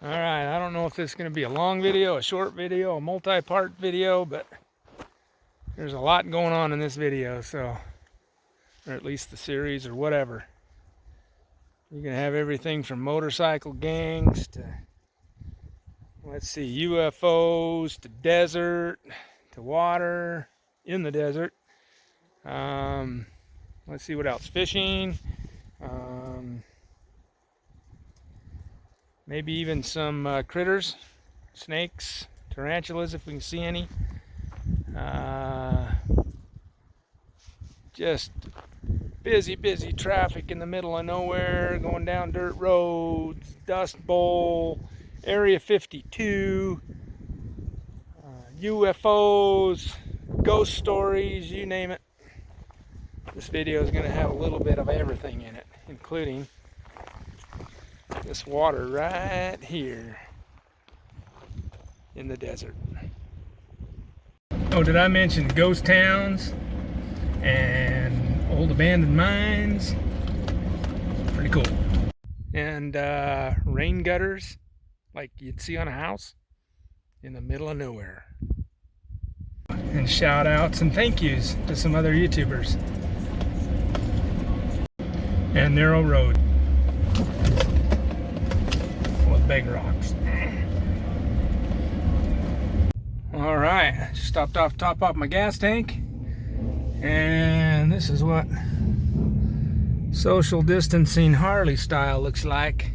Alright, I don't know if this is going to be a long video, a short video, a multi-part video, but there's a lot going on in this video, so, or at least the series or whatever. You're going to have everything from motorcycle gangs to, let's see, UFOs to desert to water in the desert. Let's see what else. Fishing. Maybe even some critters, snakes, tarantulas if we can see any. Just busy traffic in the middle of nowhere, going down dirt roads, Dust Bowl, Area 52, UFOs, ghost stories, you name it. This video is going to have a little bit of everything in it, including this water right here in the desert. Oh, did I mention ghost towns and old abandoned mines? Pretty cool. And rain gutters like you'd see on a house in the middle of nowhere. And shout outs and thank yous to some other YouTubers. And narrow road. Big rocks. All right, just stopped off, top off my gas tank, and this is what social distancing Harley style looks like.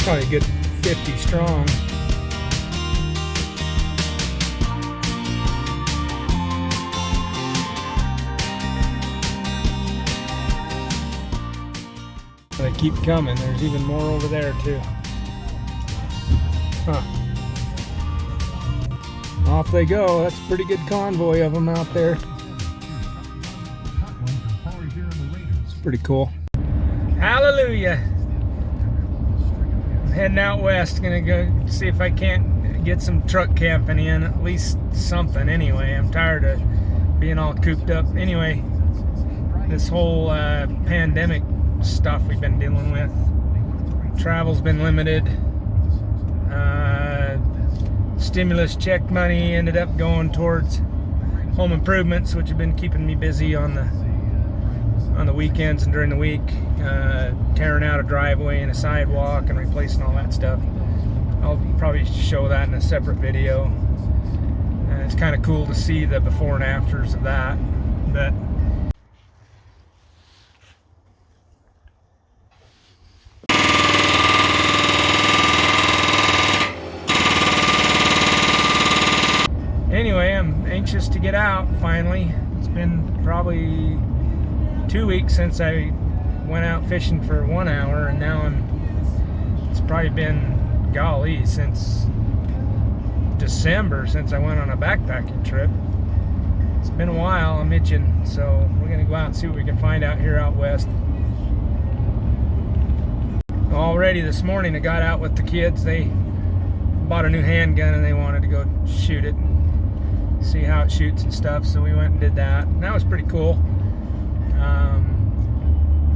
Probably a good 50 strong. They keep coming. There's even more over there too. Huh. Off they go. That's a pretty good convoy of them out there. It's pretty cool. Hallelujah. Heading out west, gonna go see if I can't get some truck camping in, at least something anyway. I'm tired of being all cooped up. Anyway, this whole pandemic stuff we've been dealing with, travel's been limited. Stimulus check money ended up going towards home improvements, which have been keeping me busy on the weekends and during the week, tearing out a driveway and a sidewalk and replacing all that stuff. I'll probably show that in a separate video. It's kind of cool to see the before and afters of that. But anyway, I'm anxious to get out finally. It's been probably 2 weeks since I went out fishing for 1 hour, and now it's probably been, golly, since December since I went on a backpacking trip. It's been a while. I'm itching, so we're gonna go out and see what we can find out here out west. Already this morning I got out with the kids. They bought a new handgun and they wanted to go shoot it and see how it shoots and stuff, so we went and did that, and that was pretty cool.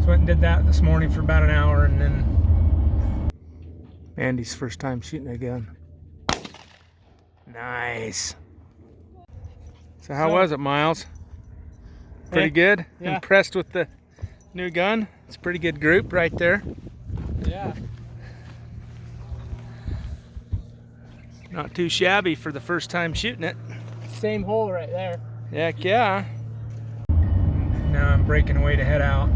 So went and did that this morning for about an hour, and then Andy's first time shooting a gun. Nice. So how was it, Miles? Pretty good? Yeah. Impressed with the new gun? It's a pretty good group right there. Yeah. Not too shabby for the first time shooting it. Same hole right there. Heck yeah. Now I'm breaking away to head out.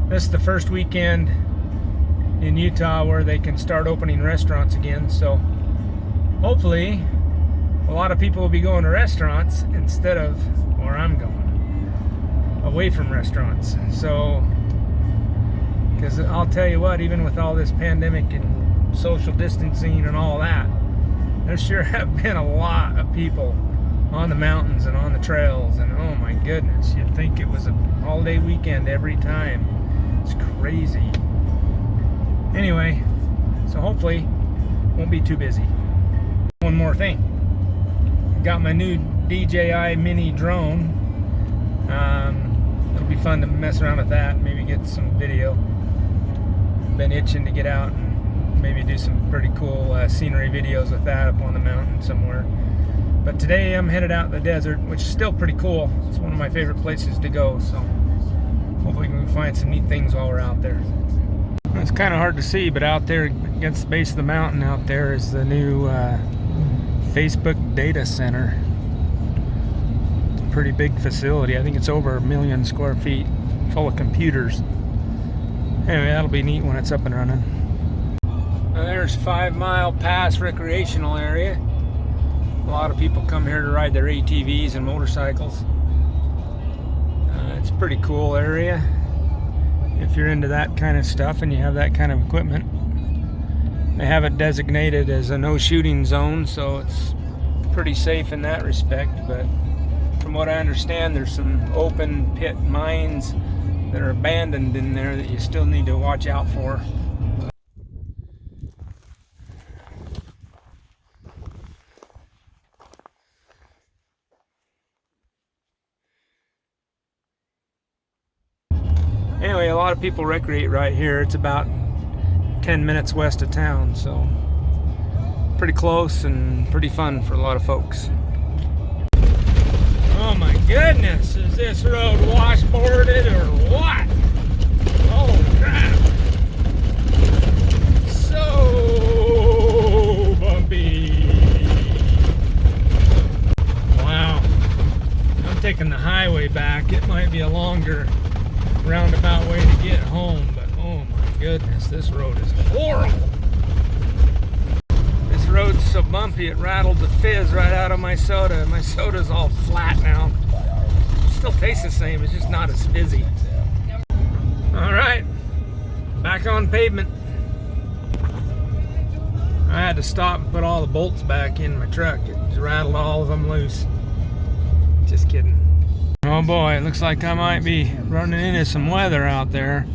This is the first weekend in Utah where they can start opening restaurants again, so hopefully a lot of people will be going to restaurants instead of where I'm going, away from restaurants. So, because I'll tell you what, even with all this pandemic and social distancing and all that, there sure have been a lot of people on the mountains and on the trails, and oh my goodness, you'd think it was a holiday weekend every time. It's crazy. Anyway, so hopefully won't be too busy. One more thing, got my new DJI mini drone. It'll be fun to mess around with that, maybe get some video. Been itching to get out and maybe do some pretty cool scenery videos with that up on the mountain somewhere. But today I'm headed out in the desert, which is still pretty cool. It's one of my favorite places to go, so hopefully we can find some neat things while we're out there. It's kind of hard to see, but out there against the base of the mountain out there is the new Facebook data center. It's a pretty big facility. I think it's over 1 million square feet, full of computers. Anyway, that'll be neat when it's up and running. Now there's 5 Mile Pass recreational area. A lot of people come here to ride their ATVs and motorcycles. It's a pretty cool area if you're into that kind of stuff and you have that kind of equipment. They have it designated as a no shooting zone, so it's pretty safe in that respect, but from what I understand, there's some open pit mines that are abandoned in there that you still need to watch out for. Anyway, a lot of people recreate right here. It's about 10 minutes west of town, so pretty close and pretty fun for a lot of folks. Oh my goodness, is this road washboarded or what? Oh crap! So bumpy. Wow. I'm taking the highway back. It might be a longer roundabout way to get home, but oh my goodness, this road is horrible. This road's so bumpy it rattled the fizz right out of my soda. My soda's all flat now. Still tastes the same, it's just not as fizzy. Alright, back on pavement. I had to stop and put all the bolts back in my truck. It just rattled all of them loose. Just kidding. Oh boy, it looks like I might be running into some weather out there.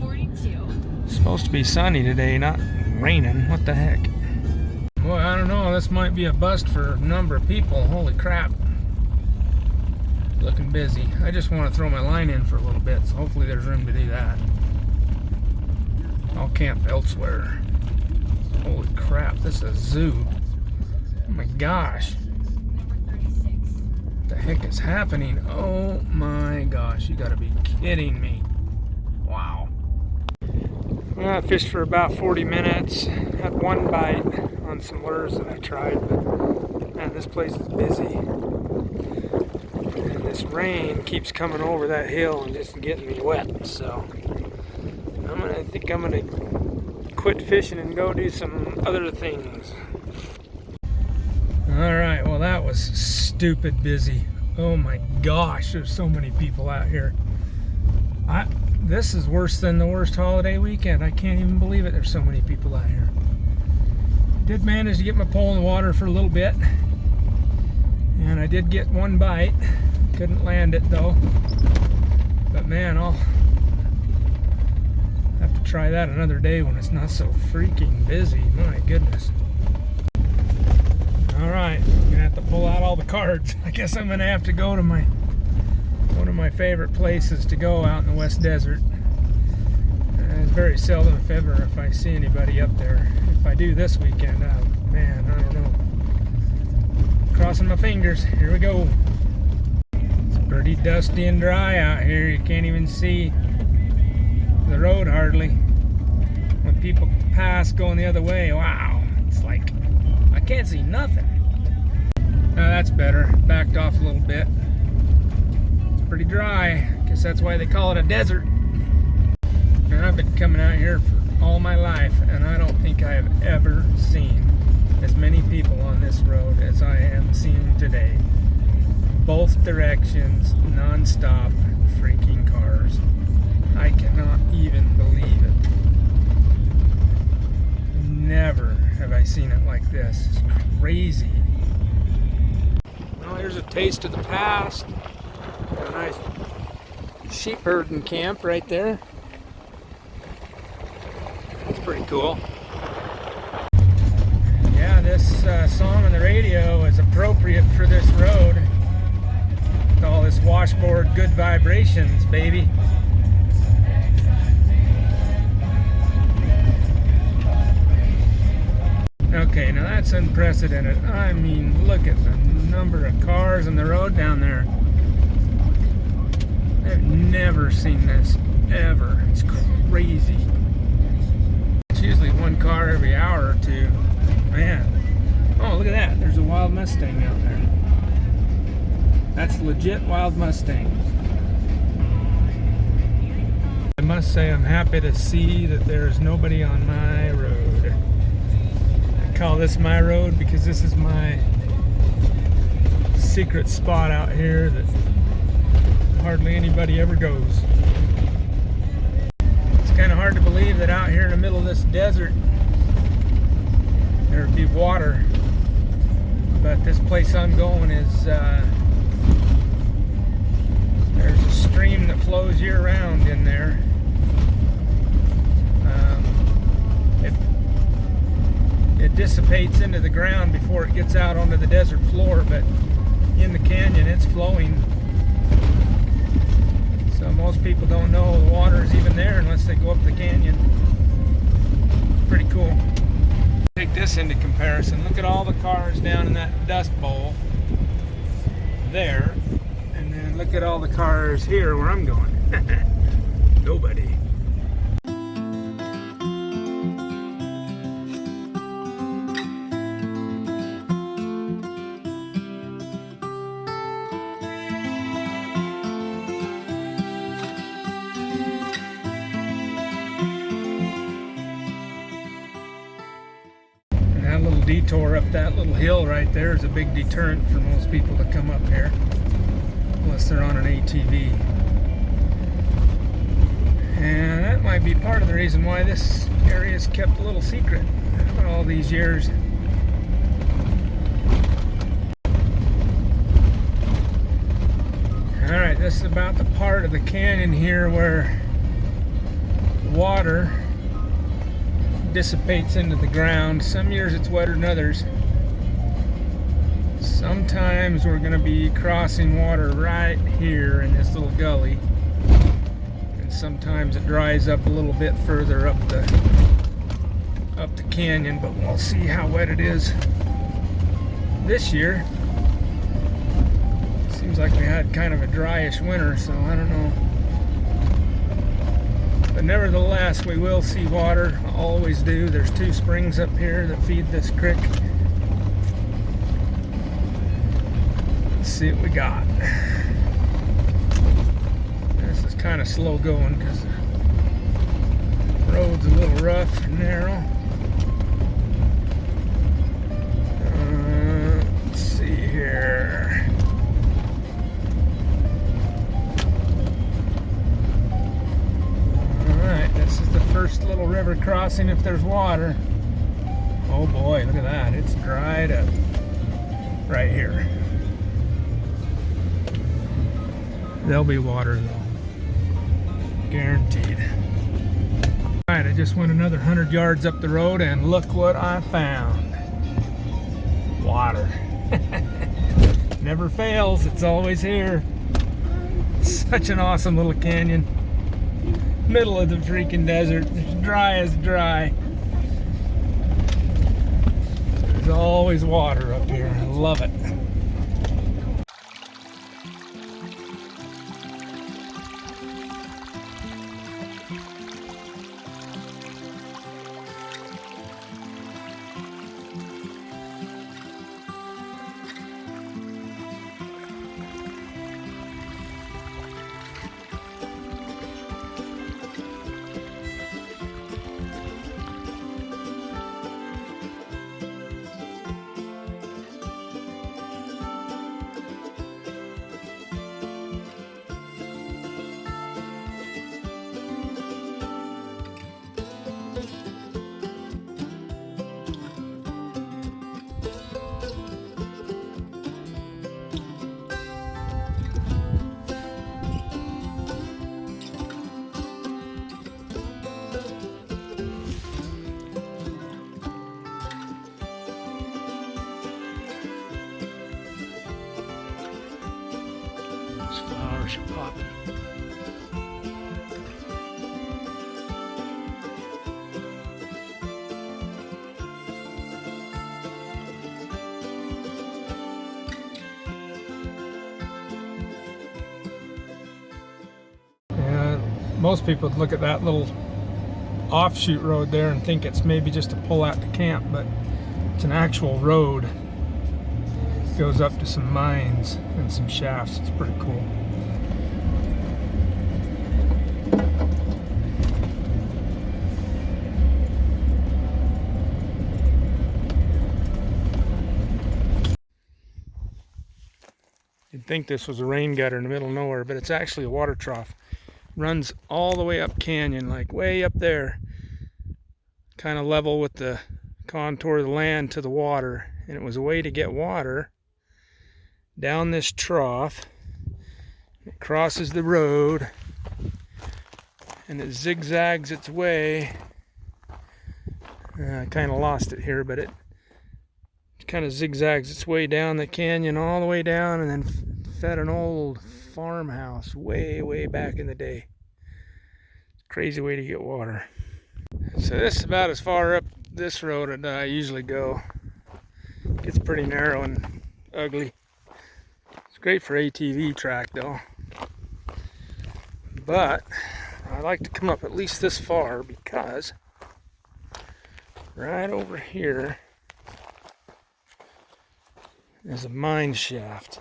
It's supposed to be sunny today, not raining. What the heck? Boy, I don't know. This might be a bust for a number of people. Holy crap. Looking busy. I just want to throw my line in for a little bit, so hopefully there's room to do that. I'll camp elsewhere. Holy crap, this is a zoo. Oh my gosh. What the heck is happening? Oh my gosh, you gotta be kidding me. Wow. Well, I fished for about 40 minutes. Had one bite on some lures that I tried, but man, this place is busy. And this rain keeps coming over that hill and just getting me wet, so I think I'm gonna quit fishing and go do some other things. Alright, well that was stupid busy. Oh my gosh, there's so many people out here. This is worse than the worst holiday weekend. I can't even believe it, there's so many people out here. Did manage to get my pole in the water for a little bit. And I did get one bite. Couldn't land it though. But man, I'll have to try that another day when it's not so freaking busy. My goodness. Alright, I'm gonna have to pull out all the cards. I guess I'm gonna have to go to one of my favorite places to go out in the West Desert. It's very seldom, if ever, if I see anybody up there. If I do this weekend, man, I don't know. Crossing my fingers. Here we go. It's pretty dusty and dry out here. You can't even see the road hardly. When people pass going the other way, wow, it's like I can't see nothing. That's better. Backed off a little bit. It's pretty dry. Guess that's why they call it a desert. And I've been coming out here for all my life, and I don't think I have ever seen as many people on this road as I am seeing today. Both directions, non-stop freaking cars. I cannot even believe it. Never have I seen it like this. It's crazy. Well, here's There's a taste of the past. A nice sheep herding camp right there. That's pretty cool. Yeah, this song on the radio is appropriate for this road. All this washboard good vibrations, baby. Okay, now that's unprecedented. I mean, look at the number of cars on the road down there. I've never seen this, ever. It's crazy. It's usually one car every hour or two. Man. Oh, look at that. There's a wild Mustang out there. That's legit wild Mustang. I must say I'm happy to see that there's nobody on my road. I call this my road because this is my secret spot out here that hardly anybody ever goes. It's kind of hard to believe that out here in the middle of this desert there would be water, but this place I'm going is there's a stream that flows year-round in there. It dissipates into the ground before it gets out onto the desert floor, but in the canyon it's flowing. So most people don't know the water is even there unless they go up the canyon. Pretty cool. Take this into comparison. Look at all the cars down in that dust bowl there. And then look at all the cars here where I'm going. Nobody. That little detour up that little hill right there is a big deterrent for most people to come up here, unless they're on an ATV. And that might be part of the reason why this area is kept a little secret all these years. Alright, this is about the part of the canyon here where water dissipates into the ground. Some years it's wetter than others. Sometimes we're going to be crossing water right here in this little gully, and sometimes it dries up a little bit further up the canyon, but we'll see how wet it is this year. Seems like we had kind of a dryish winter, so I don't know. But nevertheless, we will see water. Always do. There's two springs up here that feed this creek. Let's see what we got. This is kind of slow going because the road's a little rough and narrow. Let's see here. This is the first little river crossing if there's water. Oh boy, look at that. It's dried up right here. There'll be water though. Guaranteed. Alright, I just went another 100 yards up the road and look what I found. Water. Never fails. It's always here. Such an awesome little canyon. Middle of the freaking desert. It's dry as dry. There's always water up here. I love it. fish are popping. Most people would look at that little offshoot road there and think it's maybe just a pull out to camp, but it's an actual road. It goes up to some mines and some shafts. It's pretty cool. You'd think this was a rain gutter in the middle of nowhere, but it's actually a water trough. Runs all the way up canyon, like way up there, kind of level with the contour of the land to the water. And it was a way to get water down this trough. It crosses the road and it zigzags its way. I kind of lost it here, but it kind of zigzags its way down the canyon all the way down, and then fed an old farmhouse way back in the day. Crazy way to get water. So this is about as far up this road as I usually go. It gets pretty narrow and ugly. It's great for ATV track though. But I like to come up at least this far because right over here is a mine shaft.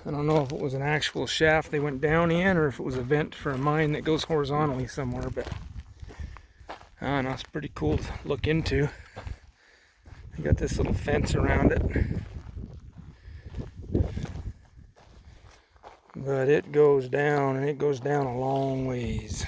I don't know if it was an actual shaft they went down in or if it was a vent for a mine that goes horizontally somewhere, but I don't know, it's pretty cool to look into. You got this little fence around it. But it goes down, and it goes down a long ways.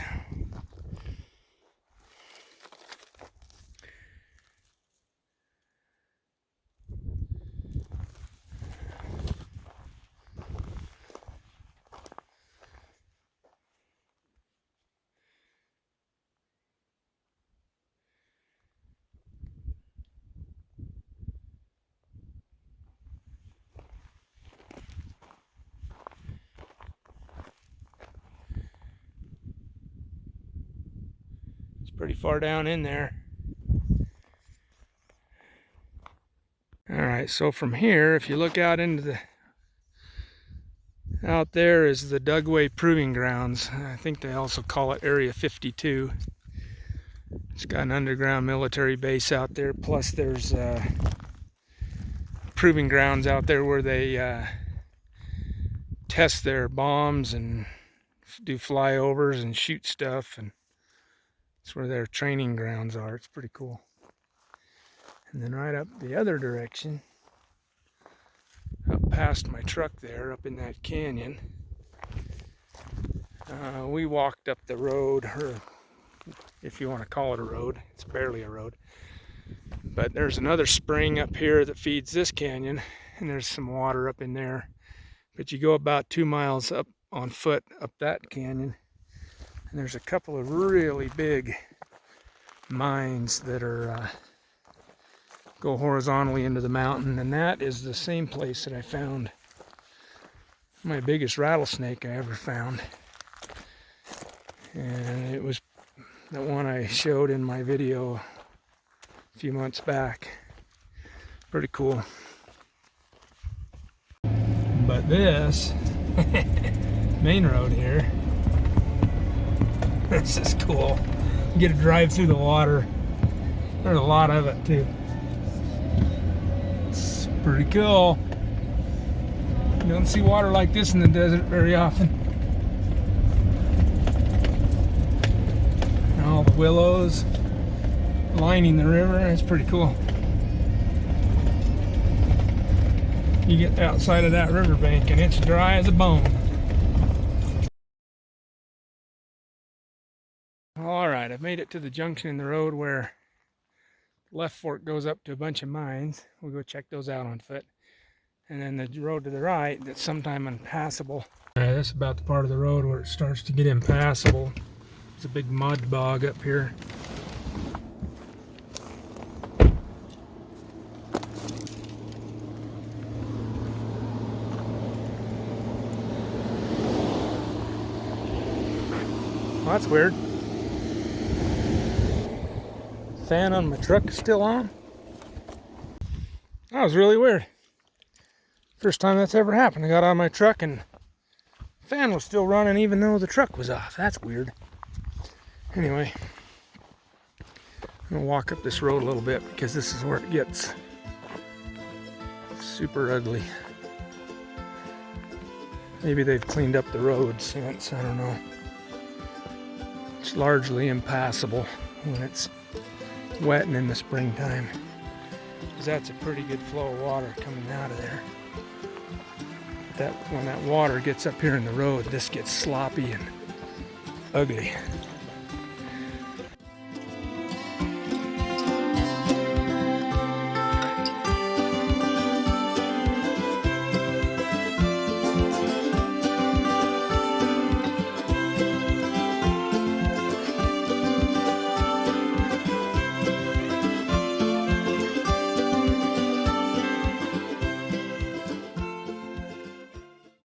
Pretty far down in there. Alright, so from here, if you look out into the out there is the Dugway Proving Grounds. I think they also call it Area 52. It's got an underground military base out there, plus there's proving grounds out there where they test their bombs and do flyovers and shoot stuff, and that's where their training grounds are. It's pretty cool. And then right up the other direction, up past my truck there, up in that canyon, we walked up the road, or if you want to call it a road, it's barely a road. But there's another spring up here that feeds this canyon, and there's some water up in there. But you go about 2 miles up on foot up that canyon, and there's a couple of really big mines that are go horizontally into the mountain, and that is the same place that I found my biggest rattlesnake I ever found. And it was the one I showed in my video a few months back. Pretty cool. But this main road here, this is cool. You get to drive through the water. There's a lot of it too. It's pretty cool. You don't see water like this in the desert very often. And all the willows lining the river. It's pretty cool. You get outside of that riverbank and it's dry as a bone. Alright, I've made it to the junction in the road where the left fork goes up to a bunch of mines. We'll go check those out on foot. And then the road to the right that's sometime impassable. Alright, that's about the part of the road where it starts to get impassable. There's a big mud bog up here. Well, that's weird. Fan on my truck is still on. That was really weird. First time that's ever happened. I got out of my truck and the fan was still running even though the truck was off. That's weird. Anyway, I'm gonna walk up this road a little bit because this is where it gets super ugly. Maybe they've cleaned up the road since, I don't know. It's largely impassable when it's wet and in the springtime, because that's a pretty good flow of water coming out of there. When that water gets up here in the road, this gets sloppy and ugly.